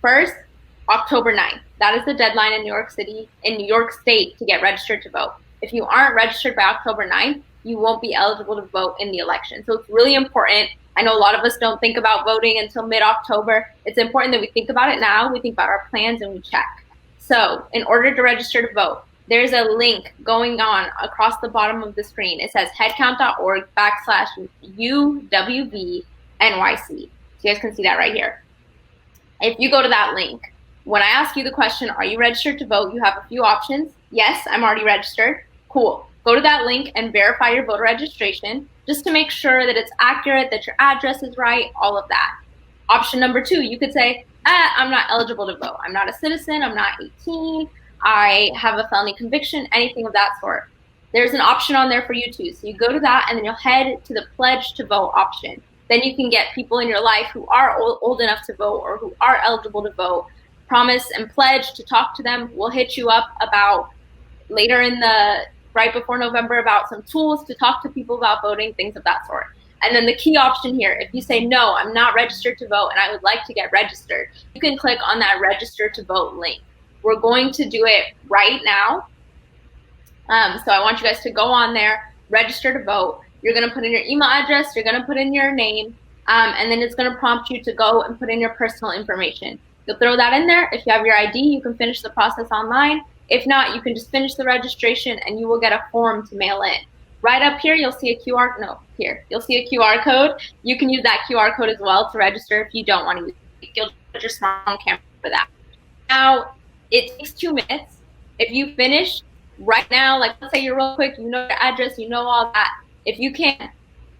First, October 9th. That is the deadline in New York City, in New York State, to get registered to vote. If you aren't registered by October 9th, you won't be eligible to vote in the election. So it's really important. I know a lot of us don't think about voting until mid-October. It's important that we think about it now. We think about our plans and we check. So in order to register to vote, there's a link going on across the bottom of the screen. It says headcount.org/UWV NYC. So you guys can see that right here. If you go to that link, when I ask you the question, are you registered to vote? You have a few options. Yes, I'm already registered. Cool. Go to that link and verify your voter registration just to make sure that it's accurate, that your address is right, all of that. Option number 2, you could say, I'm not eligible to vote. I'm not a citizen. I'm not 18. I have a felony conviction, anything of that sort. There's an option on there for you too. So you go to that and then you'll head to the pledge to vote option. Then you can get people in your life who are old enough to vote or who are eligible to vote. Promise and pledge to talk to them. We'll hit you up about later in the right before November about some tools to talk to people about voting, things of that sort. And then the key option here, if you say, no, I'm not registered to vote and I would like to get registered, you can click on that register to vote link. We're going to do it right now. So I want you guys to go on there, register to vote. You're going to put in your email address, you're going to put in your name, and then it's going to prompt you to go and put in your personal information. You'll throw that in there. If you have your ID, you can finish the process online. If not, you can just finish the registration and you will get a form to mail in. Right up here, you'll see a you'll see a QR code. You can use that QR code as well to register if you don't want to use it. You'll put your smartphone camera for that. Now, it takes 2 minutes. If you finish right now, like let's say you're real quick, you know your address, you know all that. If you can,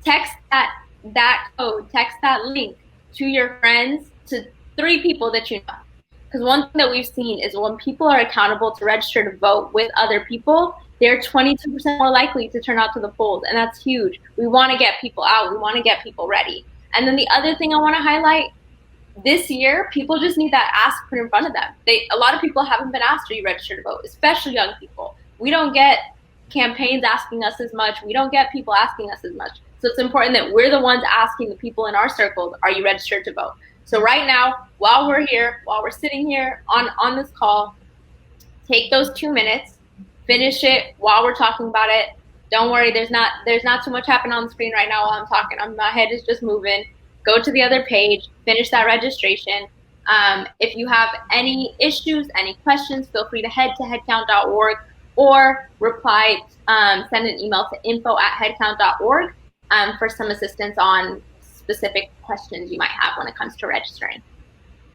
text that code, text that link to your friends, to 3 people that you know. Because one thing that we've seen is when people are accountable to register to vote with other people, they're 22% more likely to turn out to the polls, and that's huge. We want to get people out. We want to get people ready. And then the other thing I want to highlight, this year, people just need that ask put in front of them. A lot of people haven't been asked, are you registered to vote, especially young people. We don't get campaigns asking us as much. We don't get people asking us as much. So it's important that we're the ones asking the people in our circles, are you registered to vote? So right now, while we're here, while we're sitting here on this call, take those 2 minutes, finish it while we're talking about it. Don't worry, there's not too much happening on the screen right now while I'm talking. My head is just moving. Go to the other page, finish that registration. If you have any issues, any questions, feel free to head to headcount.org or reply, send an email to info@headcount.org for some assistance on specific questions you might have when it comes to registering.